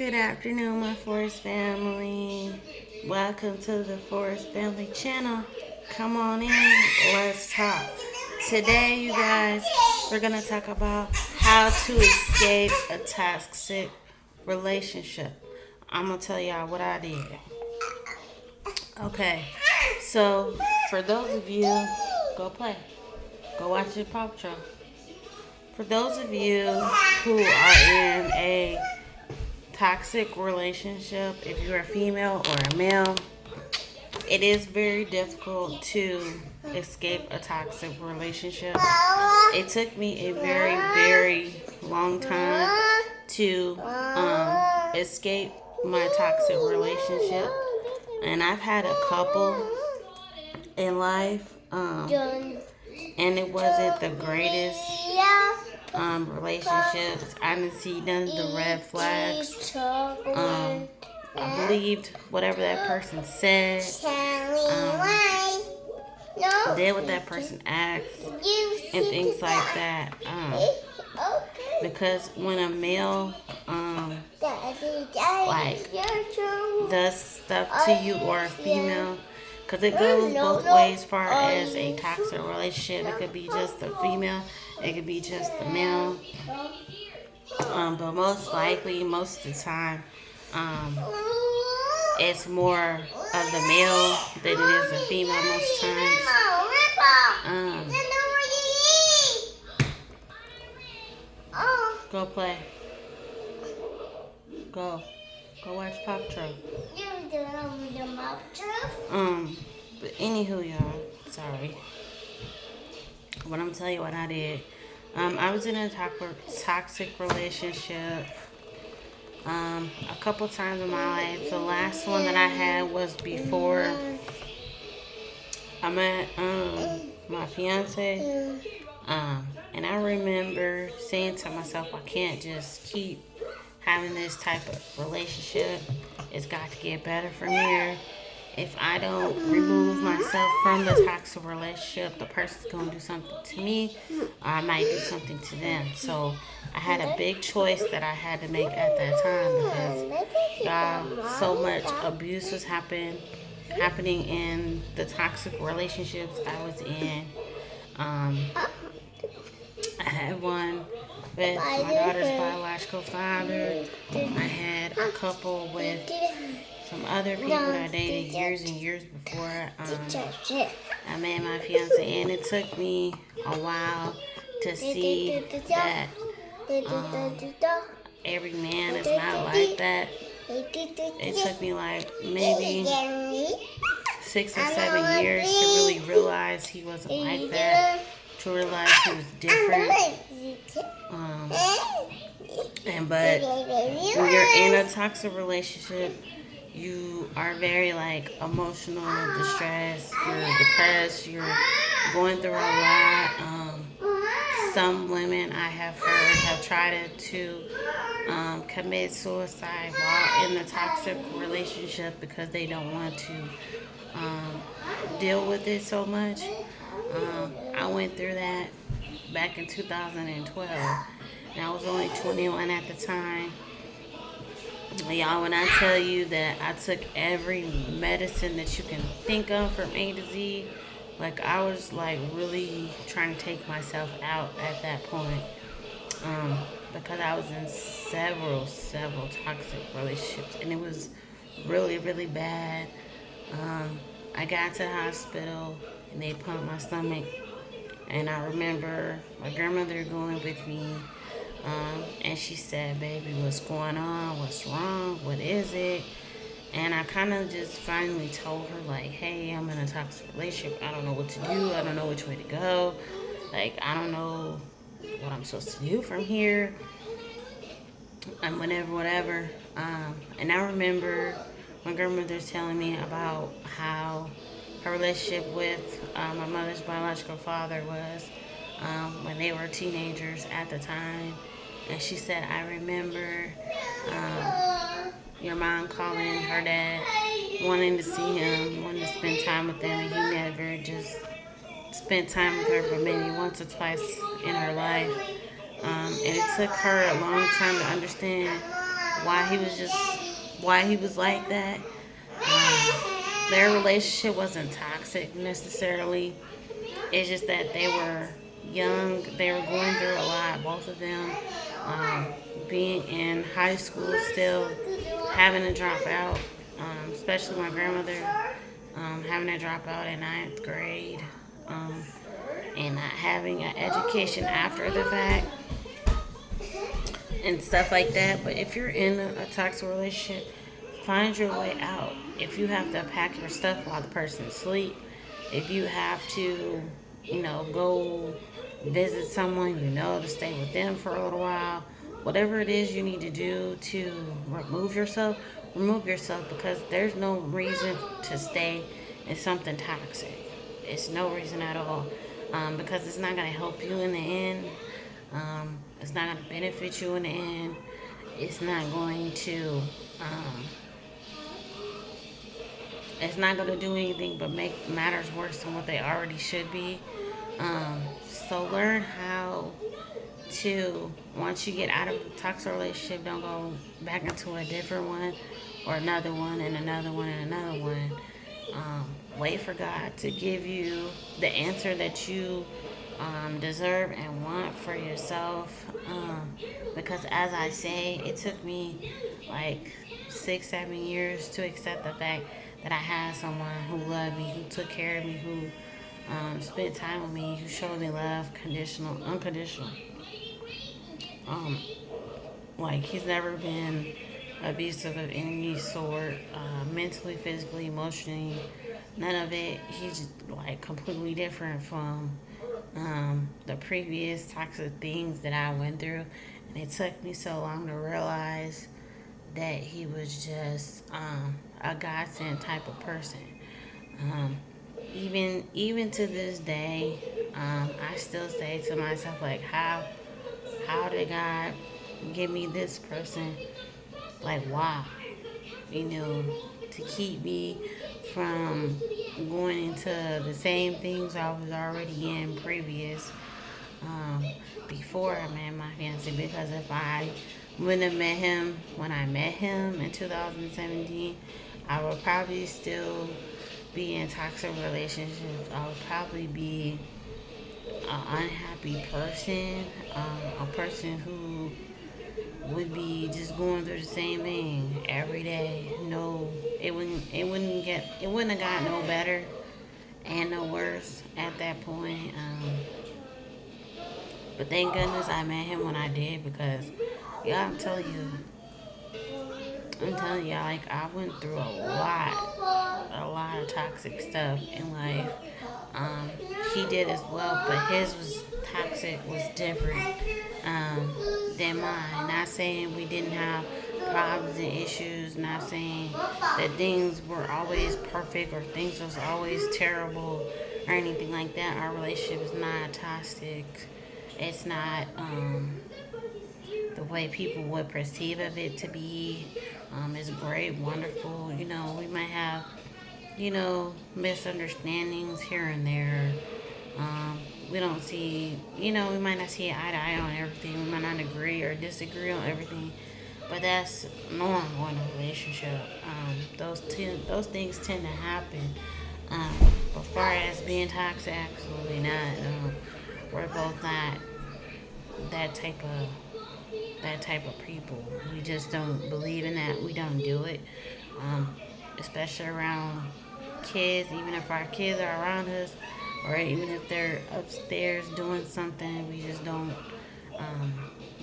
Good afternoon, my Forest family. Welcome to the Forest Family channel. Come on in, let's talk. Today, you guys, we're going to talk about how to escape a toxic relationship. I'm going to tell y'all what I did. Okay, so for those of you, go play. Go watch your Paw Patrol. For those of you who are in a toxic relationship, if you're a female or a male, it is very difficult to escape a toxic relationship. It took me a very, very long time to escape my toxic relationship. And I've had a couple in life, and it wasn't the greatest relationships. I didn't see none of the red flags. I believed whatever that person said. Did what that person asked, and things like that. Because when a male like does stuff to you, or a female, because it goes both ways. Far as a toxic relationship, it could be just the female, it could be just the male. But most likely, most of the time, it's more of the male than it is the female most times. Go play. Go watch Paw Patrol. But anywho, y'all, sorry. But I'm telling you what I did. I was in a toxic relationship a couple times in my life. The last one that I had was before I met my fiance. And I remember saying to myself, I can't just keep having this type of relationship. It's got to get better from here. If I don't remove myself from the toxic relationship, the person's going to do something to me, or I might do something to them. So I had a big choice that I had to make at that time, because so much abuse was happening in the toxic relationships I was in. I had one with my daughter's biological father. I had a couple with some other people that I dated years and years before I met my fiance, and it took me a while to see that every man is not like that. It took me like maybe 6 or 7 years to really realize he wasn't like that, to realize he was different. But when you're in a toxic relationship, you are very like emotional distress, you're depressed, you're going through a lot. Some women I have heard have tried to commit suicide while in a toxic relationship because they don't want to deal with it so much. I went through that back in 2012, and I was only 21 at the time. Y'all, when I tell you that I took every medicine that you can think of from A to Z, like I was like really trying to take myself out at that point, because I was in several toxic relationships, and it was really, really bad. I got to the hospital and they pumped my stomach, and I remember my grandmother going with me. And she said, "Baby, what's going on? What's wrong? What is it?" And I kind of just finally told her, like, "Hey, I'm in a toxic relationship. I don't know what to do. I don't know which way to go. Like, I don't know what I'm supposed to do from here." And whatever. And I remember my grandmother telling me about how her relationship with my mother's biological father was when they were teenagers at the time. And she said, "I remember your mom calling her dad, wanting to see him, wanting to spend time with him, and he never just spent time with her, but maybe once or twice in her life." And it took her a long time to understand why he was like that. Their relationship wasn't toxic necessarily. It's just that they were young. They were going through a lot, both of them. Um, Being in high school still, having to drop out, especially my grandmother, having to drop out in ninth grade, um, and not having an education after the fact and stuff like that. But if you're in a toxic relationship, find your way out. If you have to pack your stuff while the person's asleep, if you have to, go visit someone, to stay with them for a little while, whatever it is you need to do to remove yourself because there's no reason to stay in something toxic. It's no reason at all because it's not going to help you in the end. It's not going to benefit you in the end. It's not going to. It's not going to do anything but make matters worse than what they already should be. So learn how to, once you get out of a toxic relationship, don't go back into a different one or another one and another one and another one. Wait for God to give you the answer that you deserve and want for yourself. Because as I say, it took me like 6-7 years to accept the fact that I had someone who loved me, who took care of me, who spent time with me, who showed me love, unconditional. Like he's never been abusive of any sort, mentally, physically, emotionally, none of it. He's like completely different from the previous toxic things that I went through, and it took me so long to realize that he was just a godsend type of person. Even to this day, I still say to myself like, how did God give me this person? Like, why? To keep me from going into the same things I was already in previous before I met my fiance. Because if I wouldn't have met him when I met him in 2017, I would probably still be in toxic relationships. I would probably be an unhappy person, a person who would be just going through the same thing every day. No, it wouldn't have got no better and no worse at that point. But thank goodness I met him when I did, because I'm telling y'all, like, I went through a lot of toxic stuff in life. He did as well, but his was different than mine. Not saying we didn't have problems and issues, not saying that things were always perfect or things was always terrible or anything like that. Our relationship is not toxic. It's not the way people would perceive of it to be. It's great, wonderful. We might have, misunderstandings here and there. We don't see, we might not see eye to eye on everything. We might not agree or disagree on everything. But that's normal in a relationship. Those things tend to happen. But far as being toxic, absolutely not. We're both not that type of people. We just don't believe in that. We don't do it. Especially around kids. Even if our kids are around us, or even if they're upstairs doing something, we just don't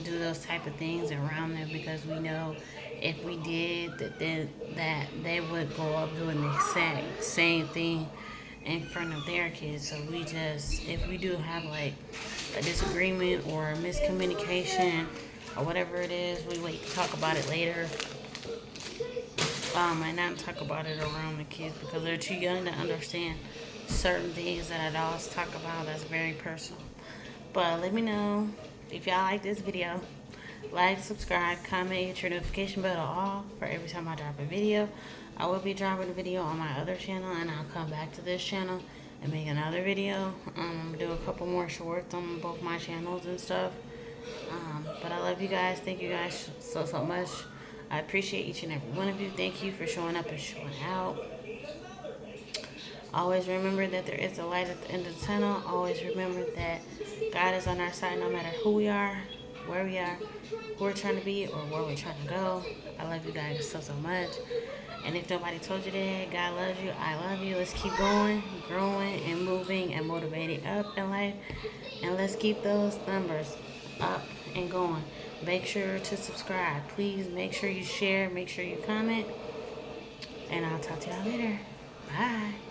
do those type of things around them, because we know if we did that they would grow up doing the exact same thing in front of their kids. So we just, if we do have like a disagreement or a miscommunication or whatever it is, we wait to talk about it later. And not talk about it around the kids, because they're too young to understand certain things that I always talk about that's very personal. But let me know if y'all like this video. Like, subscribe, comment, hit your notification bell off for every time I drop a video. I will be dropping a video on my other channel, and I'll come back to this channel and make another video. Do a couple more shorts on both my channels and stuff. But I love you guys. Thank you guys so much I appreciate each and every one of you. Thank you for showing up and showing out. Always remember that there is a light at the end of the tunnel. Always remember that God is on our side no matter who we are, where we are, who we're trying to be, or where we're trying to go. I love you guys so, so much. And if nobody told you that, God loves you, I love you. Let's keep going, growing, and moving, and motivating up in life. And let's keep those numbers up and going. Make sure to subscribe. Please make sure you share. Make sure you comment. And I'll talk to y'all later. Bye.